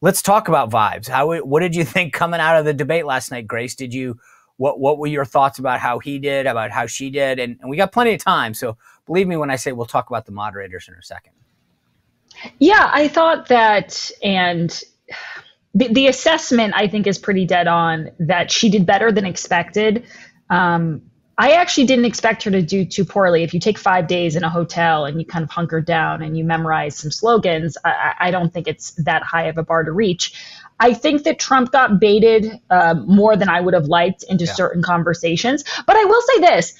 Let's talk about vibes. What did you think coming out of the debate last night, Grace? What were your thoughts about how he did, about how she did? And we got plenty of time, so believe me when I say we'll talk about the moderators in a second. Yeah, I thought that, and the assessment I think is pretty dead on, that she did better than expected. I actually didn't expect her to do too poorly. If you take 5 days in a hotel and you kind of hunker down and you memorize some slogans, I don't think it's that high of a bar to reach. I think that Trump got baited more than I would have liked into certain conversations. But I will say this,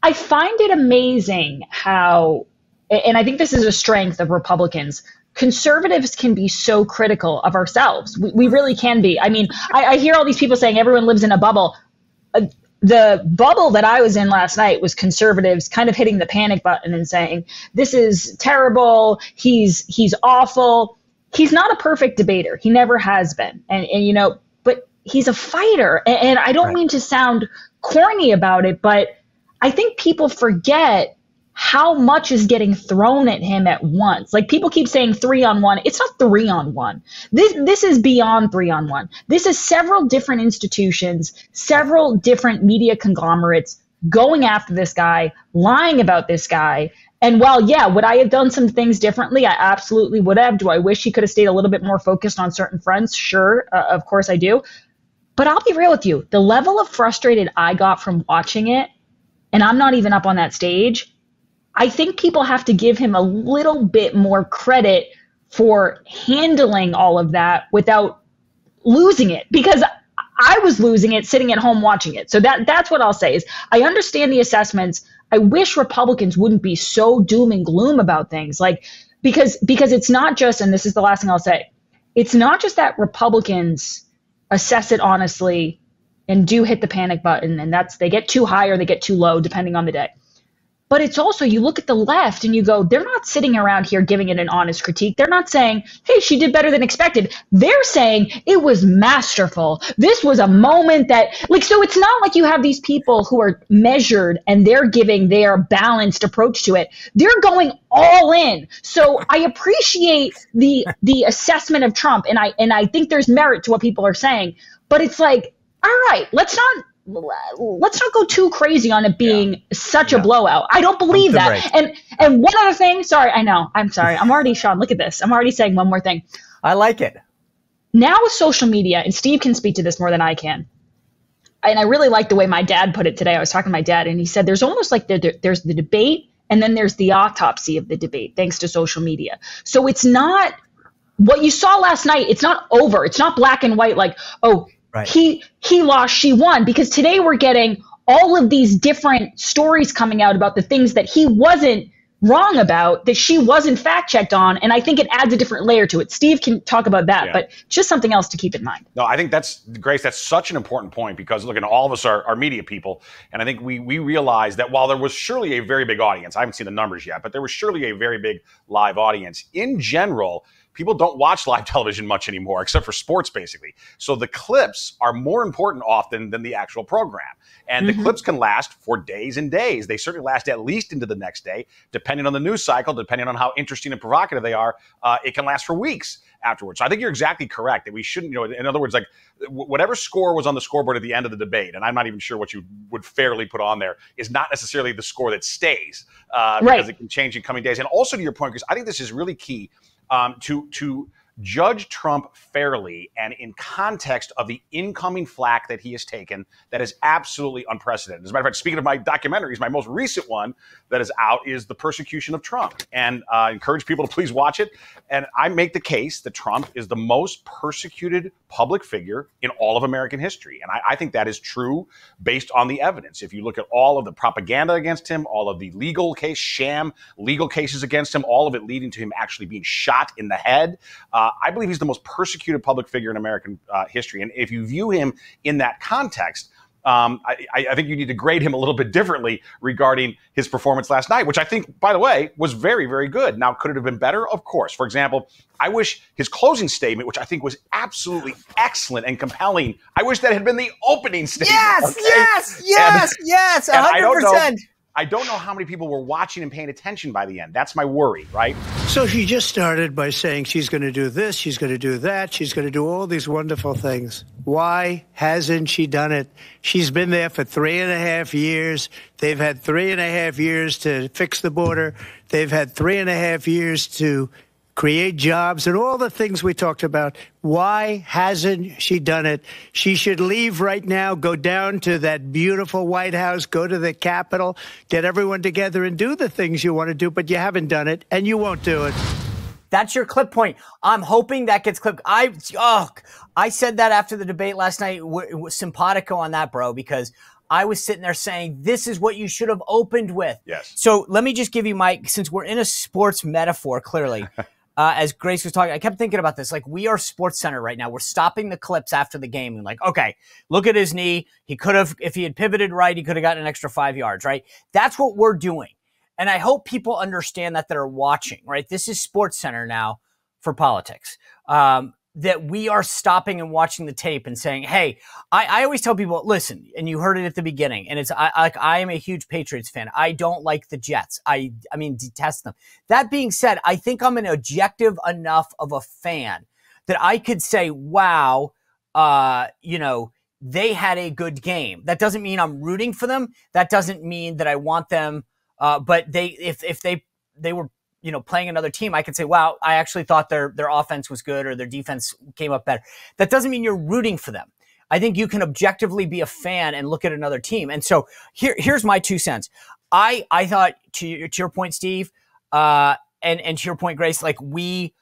I find it amazing how, and I think this is a strength of Republicans, conservatives can be so critical of ourselves. We really can be. I mean, I hear all these people saying everyone lives in a bubble. The bubble that I was in last night was conservatives kind of hitting the panic button and saying, this is terrible. He's awful. He's not a perfect debater. He never has been. And you know, but he's a fighter. And I don't mean to sound corny about it, but I think people forget how much is getting thrown at him at once. Like, people keep saying 3-on-1. It's not 3-on-1. This is beyond 3-on-1. This is several different institutions, several different media conglomerates going after this guy, lying about this guy. And while, yeah, would I have done some things differently? I absolutely would have. Do I wish he could have stayed a little bit more focused on certain fronts? Sure, of course I do. But I'll be real with you. The level of frustrated I got from watching it, and I'm not even up on that stage, I think people have to give him a little bit more credit for handling all of that without losing it, because I was losing it sitting at home watching it. So that's what I'll say is I understand the assessments. I wish Republicans wouldn't be so doom and gloom about things, like because it's not just, and this is the last thing I'll say, it's not just that Republicans assess it honestly and do hit the panic button, and they get too high or they get too low depending on the day. But it's also, you look at the left and you go, they're not sitting around here giving it an honest critique. They're not saying, hey, she did better than expected. They're saying it was masterful. This was a moment that, like, so it's not like you have these people who are measured and they're giving their balanced approach to it. They're going all in. So I appreciate the assessment of Trump, and I think there's merit to what people are saying. But it's like, all right, let's not go too crazy on it being such a blowout. I don't believe that. And one other thing, sorry, I know, I'm sorry. I'm already, Sean, look at this. I'm already saying one more thing. I like it. Now with social media, and Steve can speak to this more than I can, and I really like the way my dad put it today. I was talking to my dad, and he said there's almost like there's the debate, and then there's the autopsy of the debate, thanks to social media. So it's not, what you saw last night, it's not over. It's not black and white like, oh, right, he lost, she won, because today we're getting all of these different stories coming out about the things that he wasn't wrong about, that she wasn't fact checked on, and I think it adds a different layer to it. Steve can talk about that, but just something else to keep in mind. No, I think that's, Grace, that's such an important point, because look, all of us are media people, and I think we realize that while there was surely a very big audience, I haven't seen the numbers yet, but there was surely a very big live audience. In general, people don't watch live television much anymore, except for sports, basically. So the clips are more important often than the actual program. And the clips can last for days and days. They certainly last at least into the next day, depending on the news cycle, depending on how interesting and provocative they are. It can last for weeks afterwards. So I think you're exactly correct that we shouldn't, in other words, like whatever score was on the scoreboard at the end of the debate, and I'm not even sure what you would fairly put on there, is not necessarily the score that stays, because it can change in coming days. And also to your point, because I think this is really key, to judge Trump fairly and in context of the incoming flack that he has taken, that is absolutely unprecedented. As a matter of fact, speaking of my documentaries, my most recent one that is out is The Persecution of Trump. And I encourage people to please watch it. And I make the case that Trump is the most persecuted public figure in all of American history. And I think that is true based on the evidence. If you look at all of the propaganda against him, all of the sham legal cases against him, all of it leading to him actually being shot in the head, I believe he's the most persecuted public figure in American history. And if you view him in that context, I think you need to grade him a little bit differently regarding his performance last night, which I think, by the way, was very, very good. Now, could it have been better? Of course. For example, I wish his closing statement, which I think was absolutely excellent and compelling, I wish that had been the opening statement. Yes, okay? yes, 100%. I don't know how many people were watching and paying attention by the end. That's my worry, right? So she just started by saying she's going to do this, she's going to do that, she's going to do all these wonderful things. Why hasn't she done it? She's been there for 3.5 years. They've had 3.5 years to fix the border. They've had 3.5 years to create jobs and all the things we talked about. Why hasn't she done it? She should leave right now, go down to that beautiful White House, go to the Capitol, get everyone together and do the things you want to do, but you haven't done it and you won't do it. That's your clip point. I'm hoping that gets clipped. I said that after the debate last night. It was simpatico on that, bro, because I was sitting there saying, this is what you should have opened with. Yes. So let me just give you since we're in a sports metaphor, clearly, as Grace was talking, I kept thinking about this. Like, we are Sports Center right now. We're stopping the clips after the game and like, okay, look at his knee. He could have, if he had pivoted right, he could have gotten an extra 5 yards, right? That's what we're doing. And I hope people understand that are watching, right? This is Sports Center now for politics. That we are stopping and watching the tape and saying, hey, I always tell people, listen, and you heard it at the beginning, and I am a huge Patriots fan. I don't like the Jets. I mean, detest them. That being said, I think I'm an objective enough of a fan that I could say, wow, they had a good game. That doesn't mean I'm rooting for them. That doesn't mean that I want them. But if they were, playing another team, I could say, wow, I actually thought their offense was good or their defense came up better. That doesn't mean you're rooting for them. I think you can objectively be a fan and look at another team. And so here's my 2 cents. I thought to your point, Steve, and to your point, Grace, like we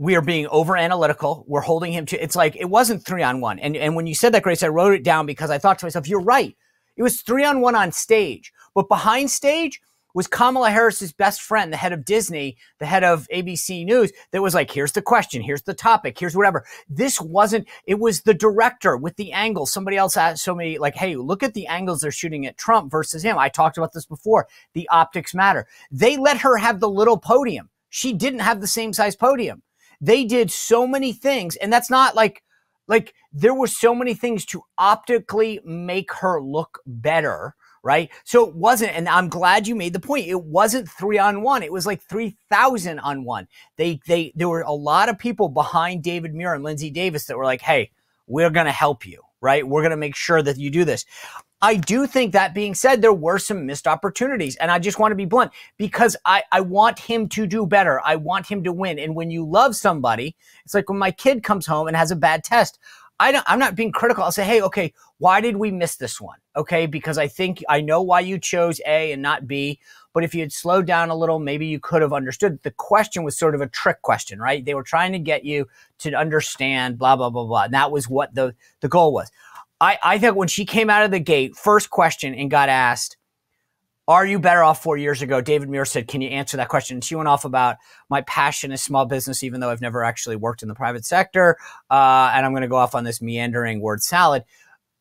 are being over analytical. We're holding him to, it's like, it wasn't 3-on-1. And when you said that, Grace, I wrote it down because I thought to myself, you're right. It was 3-on-1 on stage, but behind stage was Kamala Harris's best friend, the head of Disney, the head of ABC News, that was like, here's the question, here's the topic, here's whatever. This wasn't, it was the director with the angle. Somebody else asked me like, hey, look at the angles they're shooting at Trump versus him. I talked about this before. The optics matter. They let her have the little podium. She didn't have the same size podium. They did so many things, and that's not like there were so many things to optically make her look better, right? So it wasn't, and I'm glad you made the point. It wasn't 3-on-1. It was like 3,000-on-1. There were a lot of people behind David Muir and Lindsey Davis that were like, hey, we're going to help you, right? We're going to make sure that you do this. I do think, that being said, there were some missed opportunities, and I just want to be blunt because I want him to do better. I want him to win. And when you love somebody, it's like when my kid comes home and has a bad test, I'm not being critical. I'll say, hey, okay, why did we miss this one? Okay, because I know why you chose A and not B, but if you had slowed down a little, maybe you could have understood. The question was sort of a trick question, right? They were trying to get you to understand, blah, blah, blah, blah. And that was what the goal was. I think when she came out of the gate, first question, and got asked, are you better off 4 years ago? David Muir said, can you answer that question? And she went off about my passion is small business, even though I've never actually worked in the private sector. And I'm going to go off on this meandering word salad.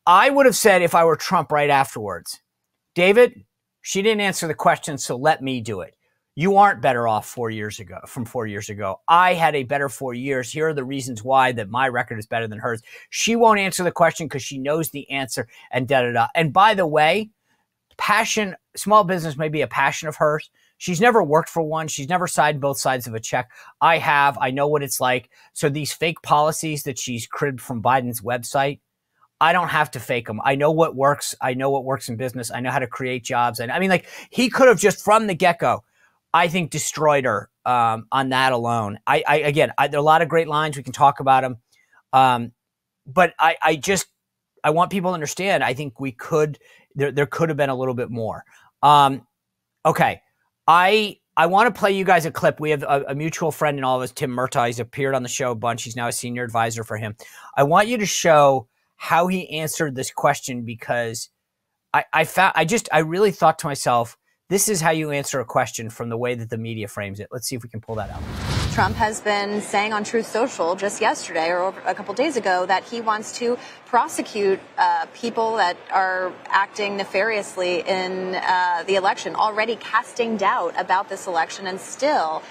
I would have said, if I were Trump, right afterwards, David, she didn't answer the question, so let me do it. You aren't better off 4 years ago, from 4 years ago. I had a better 4 years. Here are the reasons why that my record is better than hers. She won't answer the question because she knows the answer, and da-da-da. And by the way, passion, small business may be a passion of hers. She's never worked for one. She's never signed both sides of a check. I have. I know what it's like. So these fake policies that she's cribbed from Biden's website, I don't have to fake them. I know what works. I know what works in business. I know how to create jobs. And I mean, like, he could have just from the get-go, I think, destroyed her on that alone. Again, there are a lot of great lines. We can talk about them. But I want people to understand, I think we could, there could have been a little bit more. Okay. I want to play you guys a clip. We have a mutual friend in all of us, Tim Murtaugh. He's appeared on the show a bunch. He's now a senior advisor for him. I want you to show how he answered this question, because I really thought to myself, this is how you answer a question from the way that the media frames it. Let's see if we can pull that out. Trump has been saying on Truth Social just yesterday or a couple days ago that he wants to prosecute people that are acting nefariously in the election, already casting doubt about this election and still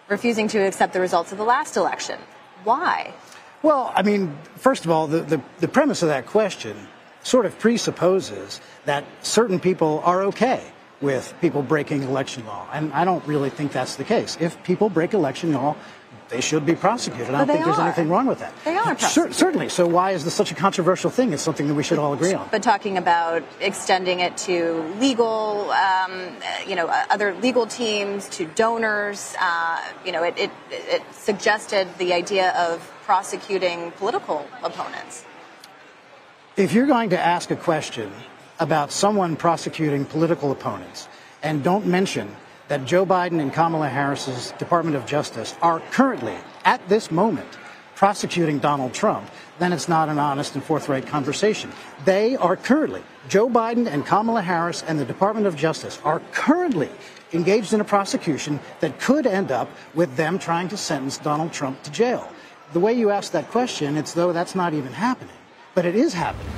refusing to accept the results of the last election. Why? Well, I mean, first of all, the premise of that question sort of presupposes that certain people are okay with people breaking election law. And I don't really think that's the case. If people break election law, they should be prosecuted. I don't think there's anything wrong with that. They are prosecuted. Certainly. So why is this such a controversial thing? It's something that we should all agree on. But talking about extending it to legal, other legal teams, to donors, it suggested the idea of prosecuting political opponents. If you're going to ask a question about someone prosecuting political opponents and don't mention that Joe Biden and Kamala Harris's Department of Justice are currently, at this moment, prosecuting Donald Trump, then it's not an honest and forthright conversation. They are currently, Joe Biden and Kamala Harris and the Department of Justice are currently engaged in a prosecution that could end up with them trying to sentence Donald Trump to jail. The way you ask that question, it's though that's not even happening, but it is happening.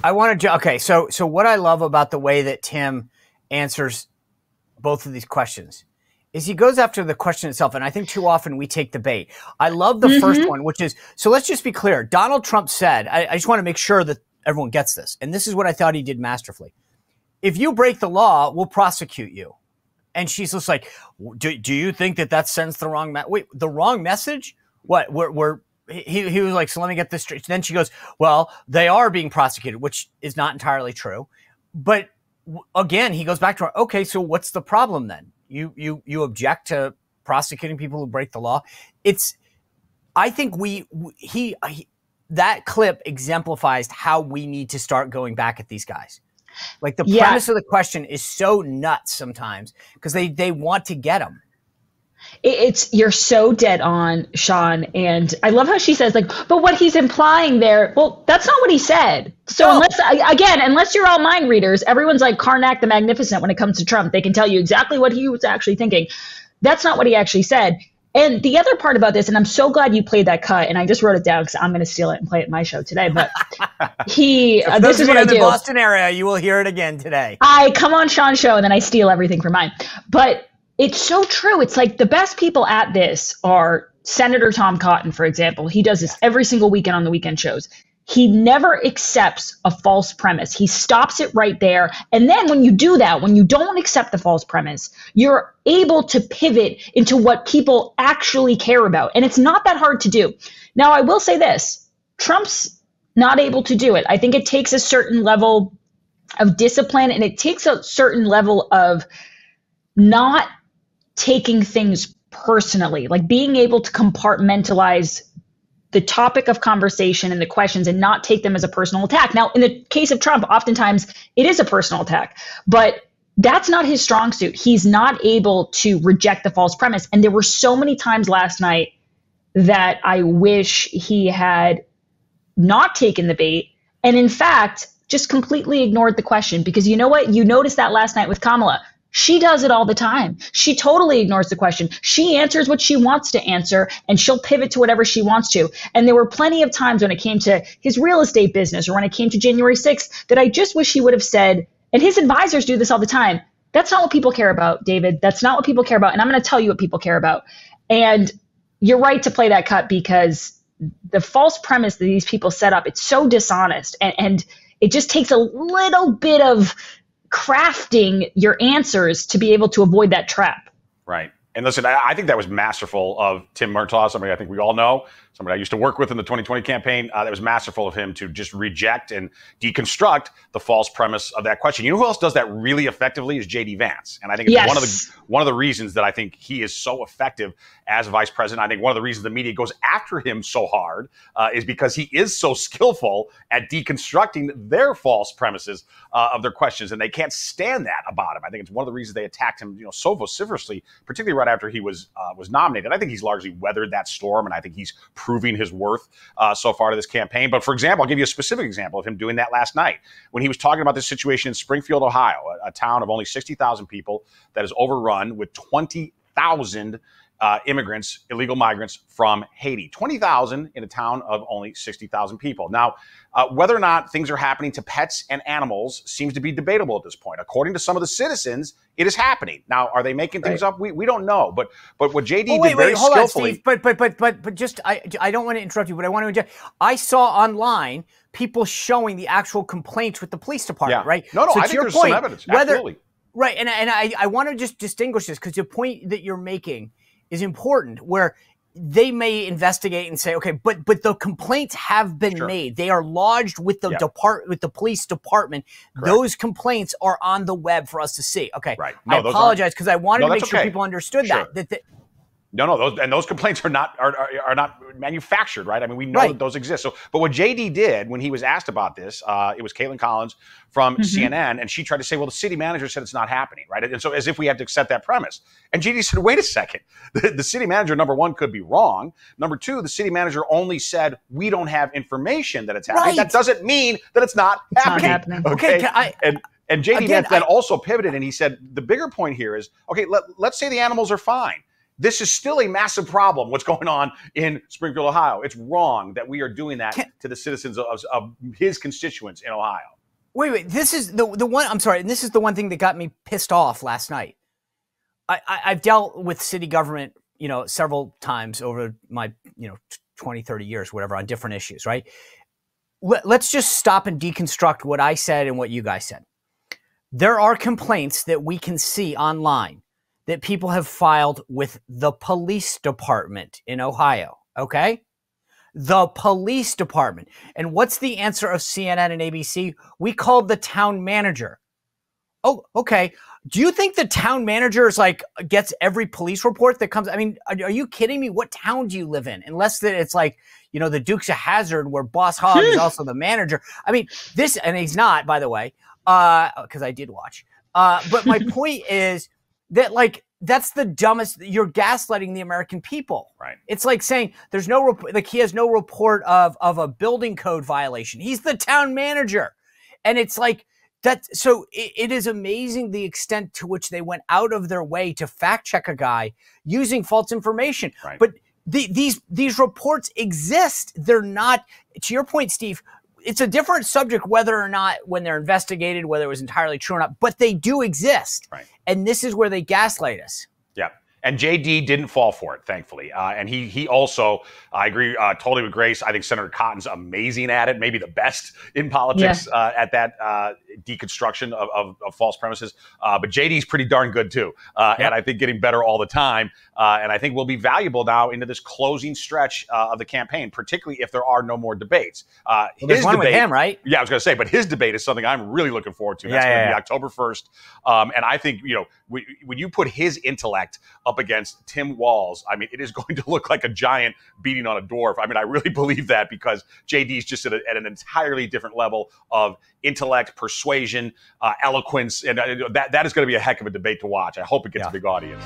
I want to, okay, so what I love about the way that Tim answers both of these questions is he goes after the question itself, and I think too often we take the bait. I love the first one, which is, so let's just be clear. Donald Trump said, I just want to make sure that everyone gets this, and this is what I thought he did masterfully. If you break the law, we'll prosecute you. And she's just like, do you think that sends the wrong message? Wait, the wrong message? What? He was like, so let me get this straight. Then she goes, well, they are being prosecuted, which is not entirely true. But again, he goes back to, okay, so what's the problem then? You object to prosecuting people who break the law? I think that clip exemplifies how we need to start going back at these guys. Like the premise of the question is so nuts sometimes because they want to get them. You're so dead on, Sean. And I love how she says, like, but what he's implying there, well, that's not what he said. So unless you're all mind readers, everyone's like Karnak the Magnificent when it comes to Trump. They can tell you exactly what he was actually thinking. That's not what he actually said. And the other part about this, and I'm so glad you played that cut, and I just wrote it down because I'm going to steal it and play it in my show today. But this is what I do. In the Boston area, you will hear it again today. I come on Sean's show and then I steal everything from mine. But it's so true. It's like the best people at this are Senator Tom Cotton, for example. He does this every single weekend on the weekend shows. He never accepts a false premise. He stops it right there. And then when you do that, when you don't accept the false premise, you're able to pivot into what people actually care about. And it's not that hard to do. Now, I will say this. Trump's not able to do it. I think it takes a certain level of discipline, and it takes a certain level of not taking things personally, like being able to compartmentalize the topic of conversation and the questions and not take them as a personal attack. Now, in the case of Trump, oftentimes it is a personal attack, but that's not his strong suit. He's not able to reject the false premise. And there were so many times last night that I wish he had not taken the bait and, in fact, just completely ignored the question. Because you know what? You noticed that last night with Kamala. She does it all the time. She totally ignores the question. She answers what she wants to answer, and she'll pivot to whatever she wants to. And there were plenty of times when it came to his real estate business or when it came to January 6th that I just wish he would have said, and his advisors do this all the time, that's not what people care about, David. That's not what people care about. And I'm going to tell you what people care about. And you're right to play that cut because the false premise that these people set up, it's so dishonest. And it just takes a little bit of crafting your answers to be able to avoid that trap. Right. And listen, I think that was masterful of Tim Murtaugh, somebody I think we all know, somebody I used to work with in the 2020 campaign. That was masterful of him to just reject and deconstruct the false premise of that question. You know who else does that really effectively is J.D. Vance. And I think it's one of the reasons that I think he is so effective as vice president. I think one of the reasons the media goes after him so hard is because he is so skillful at deconstructing their false premises of their questions. And they can't stand that about him. I think it's one of the reasons they attacked him, so vociferously, particularly right after he was nominated. I think he's largely weathered that storm, and I think he's proving his worth so far to this campaign. But for example, I'll give you a specific example of him doing that last night when he was talking about this situation in Springfield, Ohio, a town of only 60,000 people that is overrun with 20,000 immigrants, illegal migrants from Haiti. 20,000 in a town of only 60,000 people. Now, whether or not things are happening to pets and animals seems to be debatable at this point. According to some of the citizens, it is happening. Now, are they making things up? We don't know. But what JD did very skillfully. Hold on, Steve. But just I don't want to interrupt you, but I want to inject. I saw online people showing the actual complaints with the police department, right? No, so I think there's some evidence. Absolutely. Right. And I want to just distinguish this because the point that you're making is important, where they may investigate and say, okay, but the complaints have been made. They are lodged with the with the police department. Correct. Those complaints are on the web for us to see. Okay. Right. No, I apologize because I wanted to make sure people understood sure. that. No, those complaints are not manufactured, right? I mean, we know that those exist. So, but what JD did when he was asked about this, it was Caitlin Collins from CNN, and she tried to say, well, the city manager said it's not happening, right? And so as if we have to accept that premise. And JD said, wait a second. The city manager, number one, could be wrong. Number two, the city manager only said, we don't have information that it's happening. Right. That doesn't mean that it's not happening. Okay. And JD then also pivoted, and he said, the bigger point here is, okay, let's say the animals are fine. This is still a massive problem, what's going on in Springfield, Ohio. It's wrong that we are doing that to the citizens of his constituents in Ohio. Wait. This is the one, I'm sorry, and this is the one thing that got me pissed off last night. I've dealt with city government, several times over my, 20, 30 years, whatever, on different issues, right? Let's just stop and deconstruct what I said and what you guys said. There are complaints that we can see online that people have filed with the police department in Ohio, okay? The police department. And what's the answer of CNN and ABC? We called the town manager. Oh, okay. Do you think the town manager is gets every police report that comes? I mean, are you kidding me? What town do you live in? Unless that it's the Dukes of Hazzard where Boss Hogg is also the manager. I mean, and he's not, by the way, because I did watch. But my point is, that that's the dumbest. You're gaslighting the American people. Right. It's like saying there's no he has no report of a building code violation. He's the town manager, and it's like that. So it is amazing the extent to which they went out of their way to fact check a guy using false information. Right. But these reports exist. They're not, to your point, Steve. It's a different subject whether or not when they're investigated, whether it was entirely true or not, but they do exist. Right. And this is where they gaslight us. Yeah. And JD didn't fall for it, thankfully. And he also, I agree totally with Grace. I think Senator Cotton's amazing at it, maybe the best in politics at that deconstruction of false premises. But JD's pretty darn good, too. And I think getting better all the time. And I think will be valuable now into this closing stretch of the campaign, particularly if there are no more debates. There's one with him, right? Yeah, I was going to say, but his debate is something I'm really looking forward to. That's going to be October 1st. And I think, when you put his intellect up against Tim Walz, I mean, it is going to look like a giant beating on a dwarf. I mean, I really believe that because JD's just at an entirely different level of intellect, persuasion, eloquence, and that is going to be a heck of a debate to watch. I hope it gets a big audience.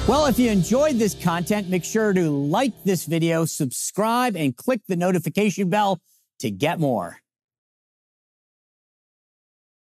Well, if you enjoyed this content, make sure to like this video, subscribe, and click the notification bell to get more.